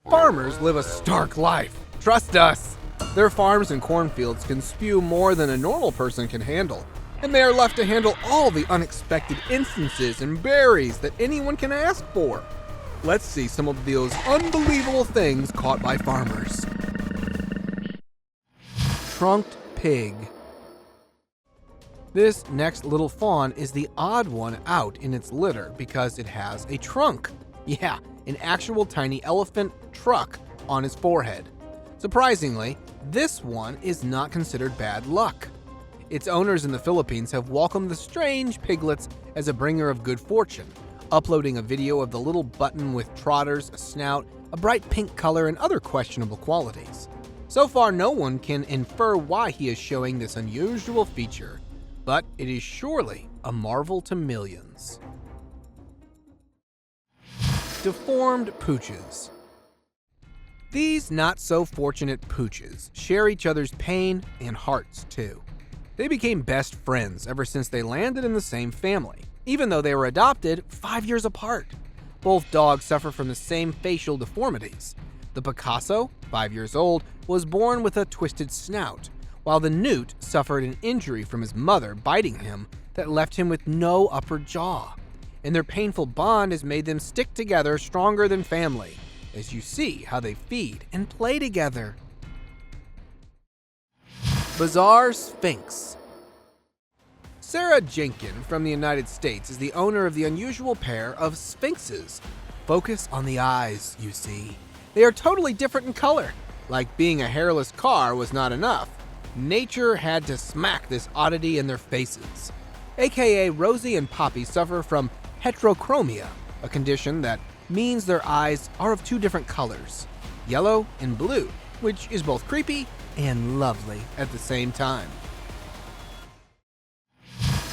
Farmers live a stark life. Trust us. Their farms and cornfields can spew more than a normal person can handle, and they are left to handle all the unexpected instances and berries that anyone can ask for. Let's see some of those unbelievable things caught by farmers. Trunked pig. This next little fawn is the odd one out in its litter because it has a trunk. Yeah, an actual tiny elephant truck on his forehead. Surprisingly, this one is not considered bad luck. Its owners in the Philippines have welcomed the strange piglets as a bringer of good fortune, uploading a video of the little button with trotters, a snout, a bright pink color, and other questionable qualities. So far, no one can infer why he is showing this unusual feature, but it is surely a marvel to millions. Deformed pooches. These not-so-fortunate pooches share each other's pain and hearts, too. They became best friends ever since they landed in the same family, even though they were adopted 5 years apart. Both dogs suffer from the same facial deformities. The Picasso, 5 years old, was born with a twisted snout, while the Newt suffered an injury from his mother biting him that left him with no upper jaw. And their painful bond has made them stick together stronger than family, as you see how they feed and play together. Bizarre SPHYNX. Sarah Jenkin from the United States is the owner of the unusual pair of sphinxes. Focus on the eyes, you see. They are totally different in color. Like being a hairless car was not enough. Nature had to smack this oddity in their faces. AKA Rosie and Poppy suffer from heterochromia, a condition that means their eyes are of two different colors, yellow and blue, which is both creepy and lovely at the same time.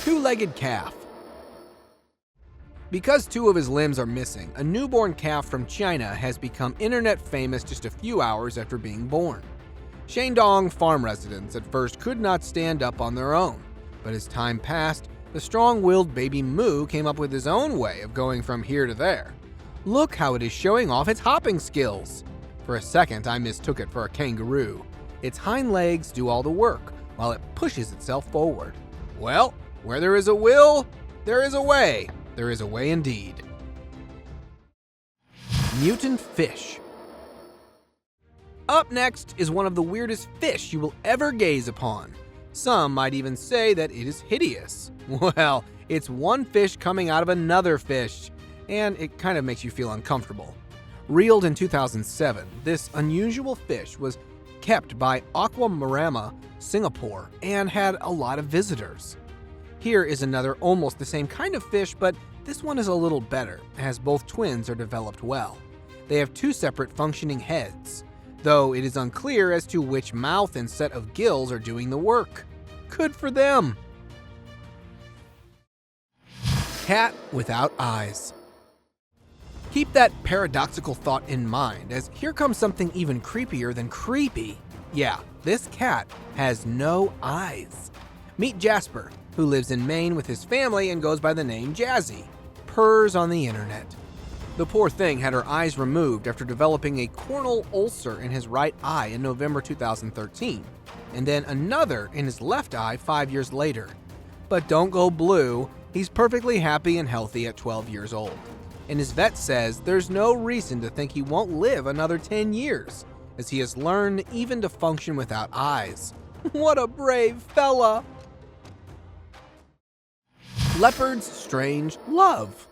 Two-legged calf. Because two of his limbs are missing, a newborn calf from China has become internet famous just a few hours after being born. Shandong farm residents at first could not stand up on their own, but as time passed, the strong-willed baby Moo came up with his own way of going from here to there. Look how it is showing off its hopping skills. For a second, I mistook it for a kangaroo. Its hind legs do all the work, while it pushes itself forward. Well, where there is a will, there is a way. There is a way indeed. Mutant fish. Up next is one of the weirdest fish you will ever gaze upon. Some might even say that it is hideous. Well, it's one fish coming out of another fish, and it kind of makes you feel uncomfortable. Reeled in 2007, this unusual fish was kept by Aquamarama, Singapore, and had a lot of visitors. Here is another almost the same kind of fish, but this one is a little better, as both twins are developed well. They have two separate functioning heads, though it is unclear as to which mouth and set of gills are doing the work. Good for them! Cat without eyes. Keep that paradoxical thought in mind, as here comes something even creepier than creepy. Yeah, this cat has no eyes. Meet Jasper, who lives in Maine with his family and goes by the name Jazzy. Purrs on the internet. The poor thing had her eyes removed after developing a corneal ulcer in his right eye in November 2013, and then another in his left eye 5 years later. But don't go blue, he's perfectly happy and healthy at 12 years old. And his vet says there's no reason to think he won't live another 10 years, as he has learned even to function without eyes. What a brave fella! Leopard's strange love.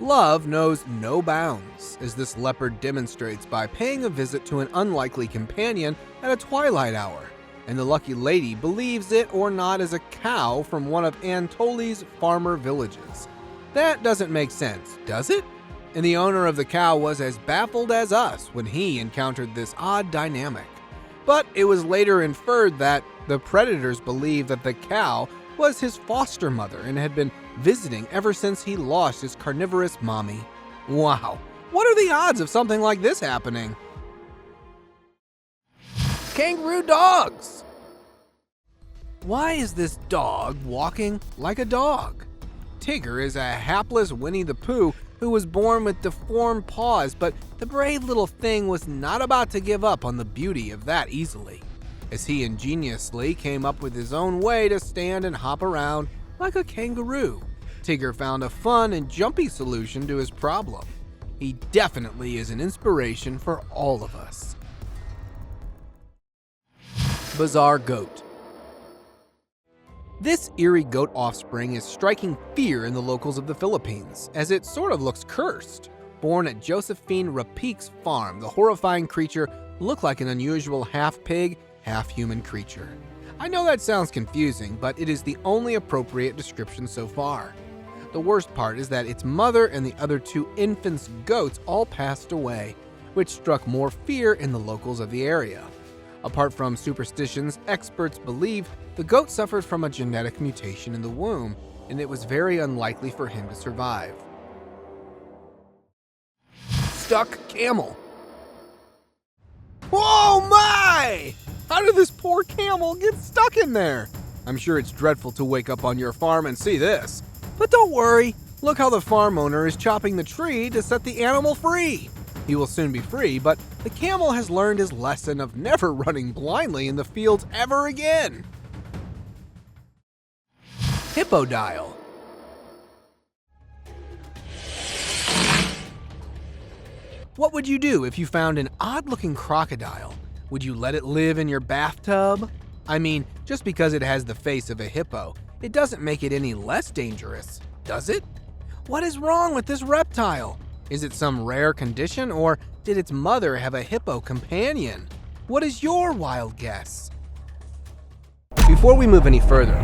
Love knows no bounds, as this leopard demonstrates by paying a visit to an unlikely companion at a twilight hour, and the lucky lady believes it or not is a cow from one of Anatoli's farmer villages. That doesn't make sense, does it? And the owner of the cow was as baffled as us when he encountered this odd dynamic. But it was later inferred that the predators believed that the cow was his foster mother and had been visiting ever since he lost his carnivorous mommy. Wow, what are the odds of something like this happening? Kangaroo dogs! Why is this dog walking like a dog? Tigger is a hapless Winnie the Pooh who was born with deformed paws, but the brave little thing was not about to give up on the beauty of that easily, as he ingeniously came up with his own way to stand and hop around like a kangaroo. Tigger found a fun and jumpy solution to his problem. He definitely is an inspiration for all of us. Bizarre goat. This eerie goat offspring is striking fear in the locals of the Philippines, as it sort of looks cursed. Born at Josephine Rapique's farm, the horrifying creature looked like an unusual half-pig, half-human creature. I know that sounds confusing, but it is the only appropriate description so far. The worst part is that its mother and the other 2 infants goats all passed away, which struck more fear in the locals of the area. Apart from superstitions, experts believe the goat suffered from a genetic mutation in the womb, and it was very unlikely for him to survive. Stuck camel. Whoa my! How did this poor camel get stuck in there? I'm sure it's dreadful to wake up on your farm and see this. But don't worry, look how the farm owner is chopping the tree to set the animal free. He will soon be free, but the camel has learned his lesson of never running blindly in the fields ever again. Hippodile. What would you do if you found an odd-looking crocodile? Would you let it live in your bathtub? I mean, just because it has the face of a hippo, it doesn't make it any less dangerous, does it? What is wrong with this reptile? Is it some rare condition, or did its mother have a hippo companion? What is your wild guess? Before we move any further,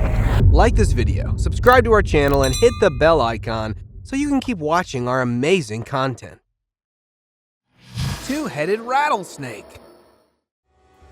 like this video, subscribe to our channel, and hit the bell icon so you can keep watching our amazing content. Two-headed rattlesnake.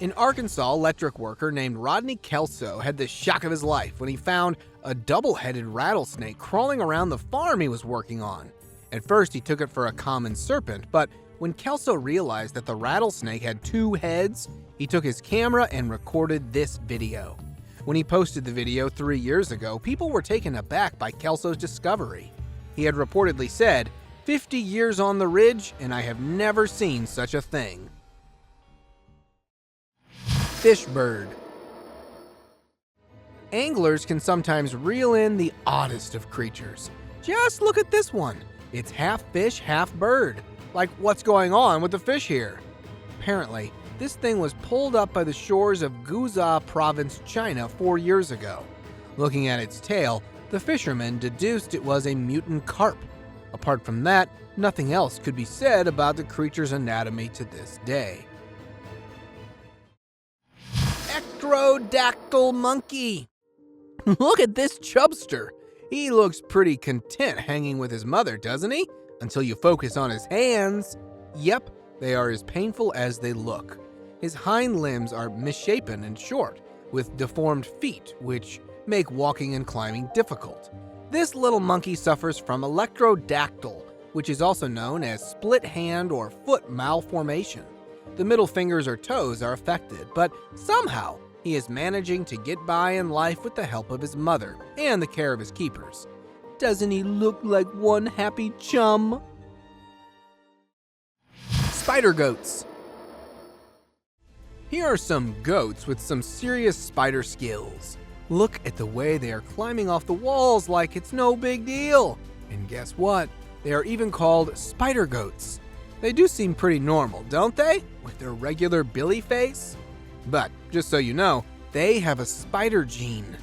An Arkansas electric worker named Rodney Kelso had the shock of his life when he found a double-headed rattlesnake crawling around the farm he was working on. At first, he took it for a common serpent, but when Kelso realized that the rattlesnake had 2 heads, he took his camera and recorded this video. When he posted the video 3 years ago, people were taken aback by Kelso's discovery. He had reportedly said, 50 years on the ridge, and I have never seen such a thing. Fish bird. Anglers can sometimes reel in the oddest of creatures. Just look at this one. It's half fish, half bird. Like, what's going on with the fish here? Apparently, this thing was pulled up by the shores of GOOSE province, China 4 years ago. Looking at its tail, the fishermen deduced it was a mutant carp. Apart from that, nothing else could be said about the creature's anatomy to this day. Ectrodactyl monkey. Look at this chubster. He looks pretty content hanging with his mother, doesn't he? Until you focus on his hands. Yep, they are as painful as they look. His hind limbs are misshapen and short, with deformed feet, which make walking and climbing difficult. This little monkey suffers from electrodactyl, which is also known as split hand or foot malformation. The middle fingers or toes are affected, but somehow he is managing to get by in life with the help of his mother and the care of his keepers. Doesn't he look like one happy chum? Spider goats. Here are some goats with some serious spider skills. Look at the way they are climbing off the walls like it's no big deal. And guess what? They are even called spider goats. They do seem pretty normal, don't they? With their regular billy face? But, just so you know, they have a spider gene.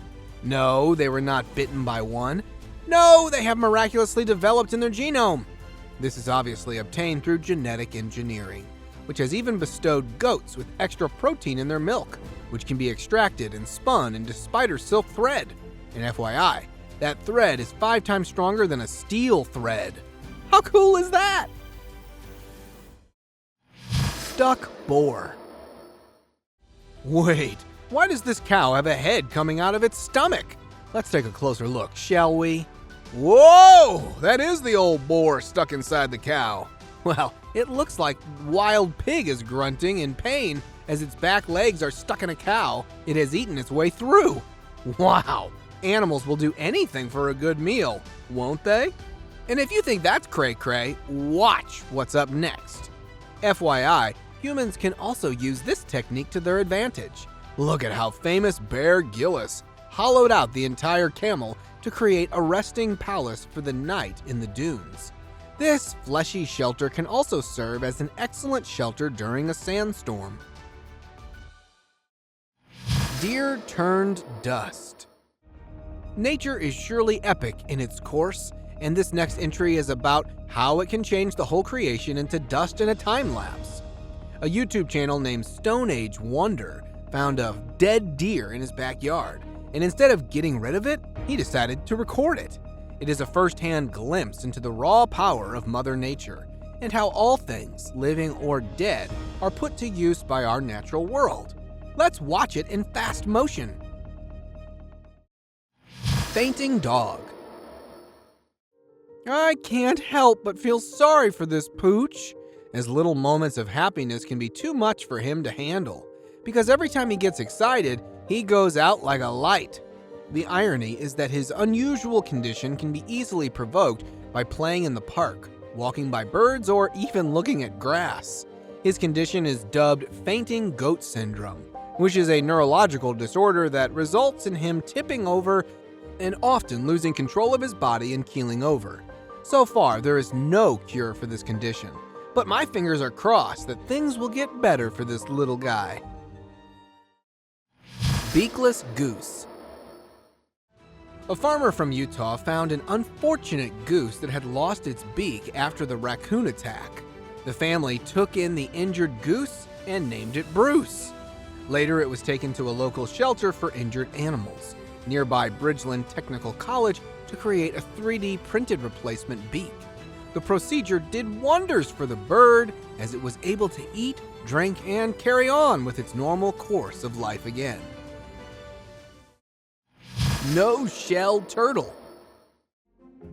No, they were not bitten by one. No, they have miraculously developed in their genome. This is obviously obtained through genetic engineering, which has even bestowed goats with extra protein in their milk, which can be extracted and spun into spider silk thread. And FYI, that thread is 5 times stronger than a steel thread. How cool is that? Stuck boar. Wait, why does this cow have a head coming out of its stomach? Let's take a closer look, shall we? Whoa! That is the old boar stuck inside the cow. Well, it looks like wild pig is grunting in pain as its back legs are stuck in a cow it has eaten its way through. Wow! Animals will do anything for a good meal, won't they? And if you think that's cray-cray, watch what's up next. FYI, humans can also use this technique to their advantage. Look at how famous Bear Gillis hollowed out the entire camel to create a resting palace for the night in the dunes. This fleshy shelter can also serve as an excellent shelter during a sandstorm. Deer turned dust. Nature is surely epic in its course, and this next entry is about how it can change the whole creation into dust in a time lapse. A YouTube channel named Stone Age Wonder found a dead deer in his backyard, and instead of getting rid of it, he decided to record it. It is a first-hand glimpse into the raw power of Mother Nature, and how all things, living or dead, are put to use by our natural world. Let's watch it in fast motion. Fainting dog. I can't help but feel sorry for this pooch, as little moments of happiness can be too much for him to handle, because every time he gets excited, he goes out like a light. The irony is that his unusual condition can be easily provoked by playing in the park, walking by birds, or even looking at grass. His condition is dubbed fainting goat syndrome, which is a neurological disorder that results in him tipping over and often losing control of his body and keeling over. So far, there is no cure for this condition, but my fingers are crossed that things will get better for this little guy. Beakless goose. A farmer from Utah found an unfortunate goose that had lost its beak after the raccoon attack. The family took in the injured goose and named it Bruce. Later, it was taken to a local shelter for injured animals nearby Bridgeland Technical College to create a 3D printed replacement beak. The procedure did wonders for the bird, as it was able to eat, drink, and carry on with its normal course of life again. No-shell turtle.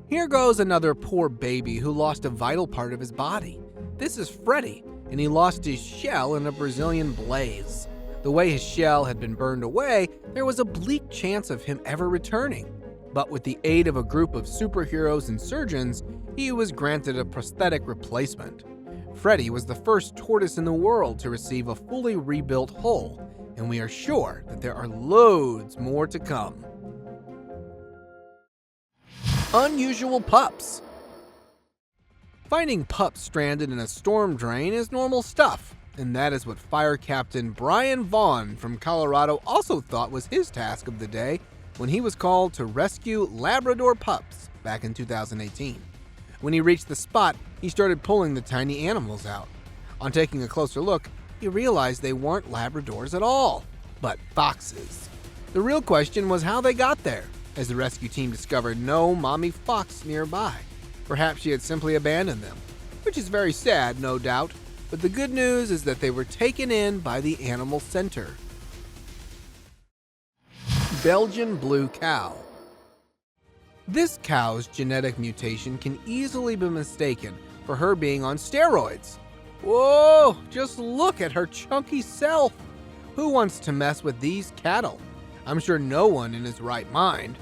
Here goes another poor baby who lost a vital part of his body. This is Freddy, and he lost his shell in a Brazilian blaze. The way his shell had been burned away, there was a bleak chance of him ever returning. But with the aid of a group of superheroes and surgeons, he was granted a prosthetic replacement. Freddy was the first tortoise in the world to receive a fully rebuilt hull, and we are sure that there are loads more to come. Unusual pups. Finding pups stranded in a storm drain is normal stuff, and that is what Fire Captain Brian Vaughn from Colorado also thought was his task of the day when he was called to rescue Labrador pups back in 2018. When he reached the spot, he started pulling the tiny animals out. On taking a closer look, he realized they weren't Labradors at all, but foxes. The real question was how they got there, as the rescue team discovered no mommy fox nearby. Perhaps she had simply abandoned them, which is very sad, no doubt, but the good news is that they were taken in by the animal center. Belgian blue cow. This cow's genetic mutation can easily be mistaken for her being on steroids. Whoa, just look at her chunky self. Who wants to mess with these cattle? I'm sure no one in his right mind.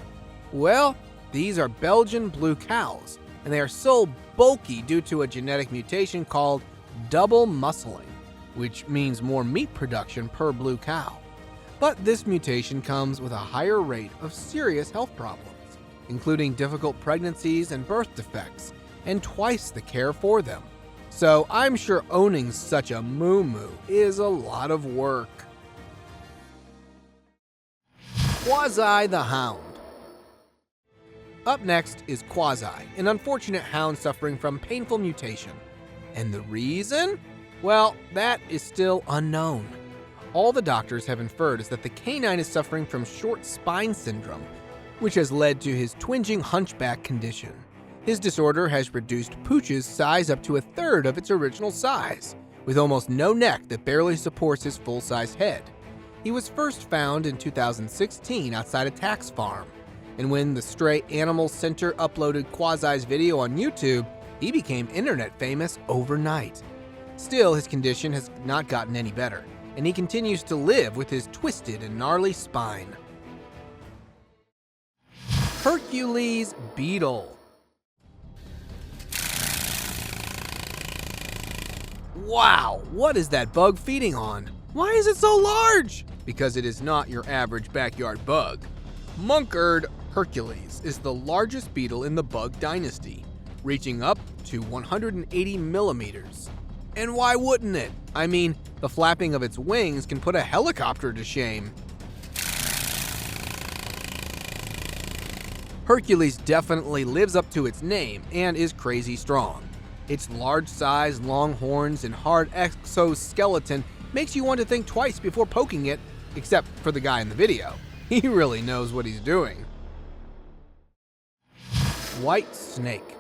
Well, these are Belgian blue cows, and they are so bulky due to a genetic mutation called double muscling, which means more meat production per blue cow. But this mutation comes with a higher rate of serious health problems, including difficult pregnancies and birth defects, and twice the care for them. So I'm sure owning such a moo-moo is a lot of work. QUASI the Hound. Up next is QUASI, an unfortunate hound suffering from painful mutation. And the reason? Well, that is still unknown. All the doctors have inferred is that the canine is suffering from short spine syndrome, which has led to his twinging hunchback condition. His disorder has reduced POOCHES' size up to a third of its original size, with almost no neck that barely supports his full-size head. He was first found in 2016 outside a tax farm, and when the Stray Animal Center uploaded QUASI's video on YouTube, he became internet famous overnight. Still, his condition has not gotten any better, and he continues to live with his twisted and gnarly spine. HERCULES beetle. Wow, what is that bug feeding on? Why is it so large? Because it is not your average backyard bug. Monkered Hercules is the largest beetle in the bug dynasty, reaching up to 180 millimeters. And why wouldn't it? I mean, the flapping of its wings can put a helicopter to shame. Hercules definitely lives up to its name and is crazy strong. Its large size, long horns, and hard exoskeleton makes you want to think twice before poking it, except for the guy in the video. He really knows what he's doing. White snake.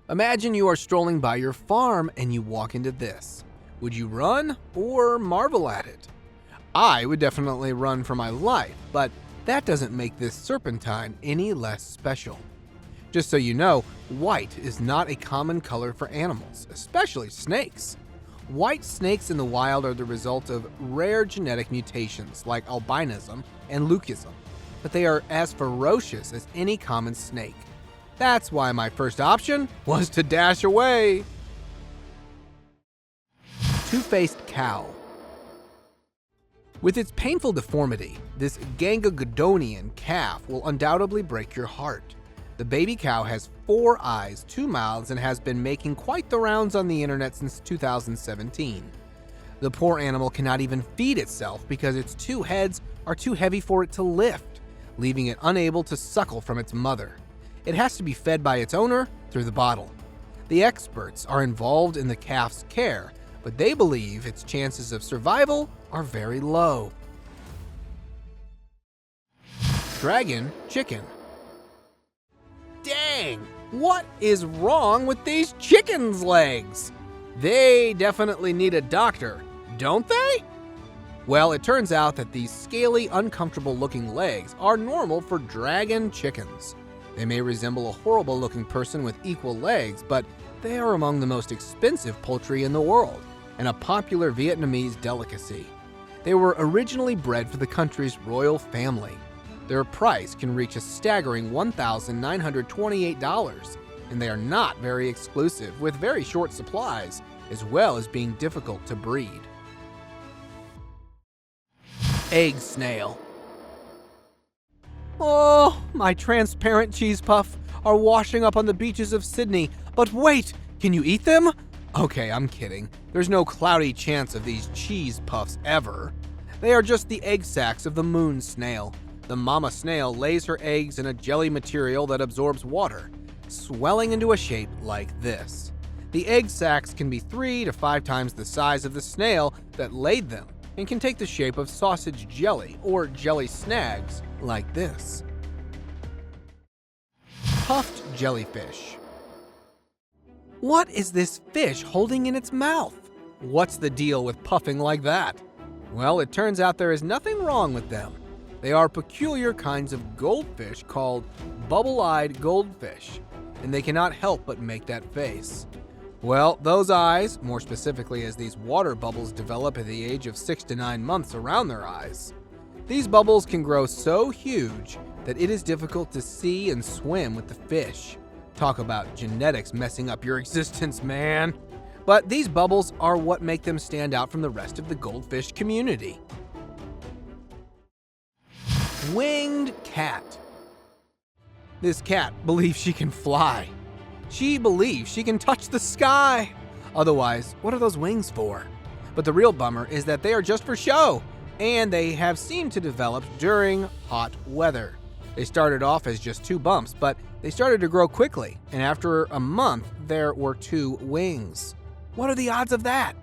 Imagine you are strolling by your farm and you walk into this. Would you run or marvel at it? I would definitely run for my life, but that doesn't make this serpentine any less special. Just so you know, white is not a common color for animals, especially snakes. White snakes in the wild are the result of rare genetic mutations like albinism and leucism, but they are as ferocious as any common snake. That's why my first option was to dash away. Two-faced cow. With its painful deformity, this Gangagodonian calf will undoubtedly break your heart. The baby cow has 4 eyes, 2 mouths, and has been making quite the rounds on the internet since 2017. The poor animal cannot even feed itself because its 2 heads are too heavy for it to lift, leaving it unable to suckle from its mother. It has to be fed by its owner through the bottle. The experts are involved in the calf's care, but they believe its chances of survival are very low. Dragon chicken. Dang! What is wrong with these chickens' legs? They definitely need a doctor, don't they? Well, it turns out that these scaly, uncomfortable-looking legs are normal for dragon chickens. They may resemble a horrible-looking person with equal legs, but they are among the most expensive poultry in the world and a popular Vietnamese delicacy. They were originally bred for the country's royal family. Their price can reach a staggering $1,928, and they are not very exclusive, with very short supplies, as well as being difficult to breed. Egg snail. Oh, my transparent cheese puff are washing up on the beaches of Sydney, but wait, can you eat them? Okay, I'm kidding. There's no cloudy chance of these cheese puffs ever. They are just the egg sacs of the moon snail. The mama snail lays her eggs in a jelly material that absorbs water, swelling into a shape like this. The egg sacs can be 3 to 5 times the size of the snail that laid them and can take the shape of sausage jelly or jelly snags like this. Puffed jellyfish. What is this fish holding in its mouth? What's the deal with puffing like that? Well, it turns out there is nothing wrong with them. They are peculiar kinds of goldfish called bubble-eyed goldfish, and they cannot help but make that face. Well, those eyes, more specifically as these water bubbles develop at the age of 6 to 9 months around their eyes. These bubbles can grow so huge that it is difficult to see and swim with the fish. Talk about genetics messing up your existence, man. But these bubbles are what make them stand out from the rest of the goldfish community. Winged cat. This cat believes she can fly. She believes she can touch the sky. Otherwise, what are those wings for? But the real bummer is that they are just for show, and they have seemed to develop during hot weather. They started off as just 2 bumps, but they started to grow quickly, and after a month, there were 2 wings. What are the odds of that?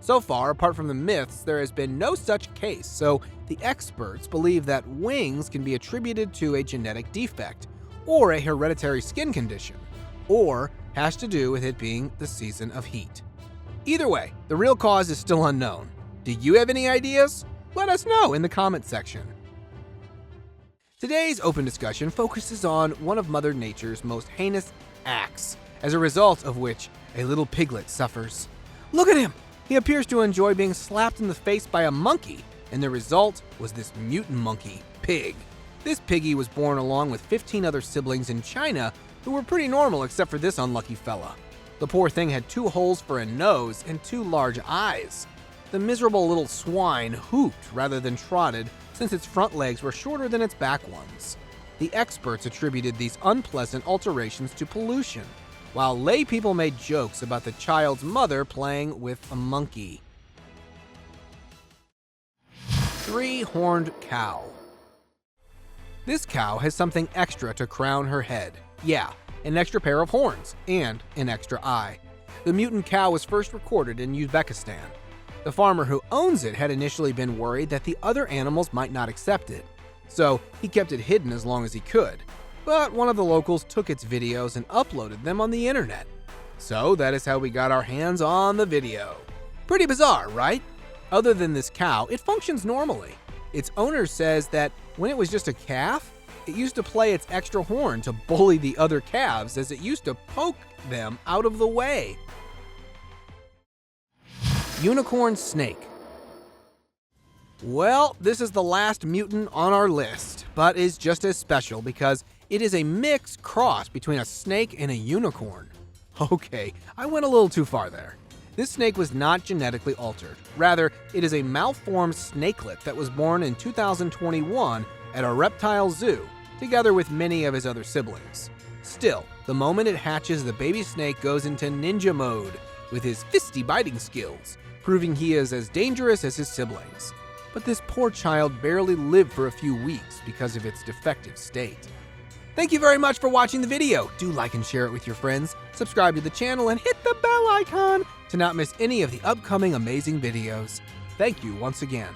So far, apart from the myths, there has been no such case, so the experts believe that wings can be attributed to a genetic defect, or a hereditary skin condition, or has to do with it being the season of heat. Either way, the real cause is still unknown. Do you have any ideas? Let us know in the comment section. Today's open discussion focuses on one of Mother Nature's most heinous acts, as a result of which a little piglet suffers. Look at him! He appears to enjoy being slapped in the face by a monkey, and the result was this mutant monkey, Pig. This piggy was born along with 15 other siblings in China who were pretty normal except for this unlucky fella. The poor thing had 2 holes for a nose and 2 large eyes. The miserable little swine hooped rather than trotted, since its front legs were shorter than its back ones. The experts attributed these unpleasant alterations to pollution, while lay people made jokes about the child's mother playing with a monkey. 3-horned cow. This cow has something extra to crown her head. Yeah, an extra pair of horns and an extra eye. The mutant cow was first recorded in Uzbekistan. The farmer who owns it had initially been worried that the other animals might not accept it, so he kept it hidden as long as he could. But one of the locals took its videos and uploaded them on the internet. So that is how we got our hands on the video. Pretty bizarre, right? Other than this cow, it functions normally. Its owner says that when it was just a calf, it used to play its extra horn to bully the other calves, as it used to poke them out of the way. Unicorn snake. Well, this is the last mutant on our list, but is just as special because it is a mixed cross between a snake and a unicorn. Okay, I went a little too far there. This snake was not genetically altered. Rather, it is a malformed snakelet that was born in 2021 at a reptile zoo, together with many of his other siblings. Still, the moment it hatches, the baby snake goes into ninja mode with his fisty biting skills, proving he is as dangerous as his siblings. But this poor child barely lived for a few weeks because of its defective state. Thank you very much for watching the video. Do like and share it with your friends, subscribe to the channel, and hit the bell icon to not miss any of the upcoming amazing videos. Thank you once again.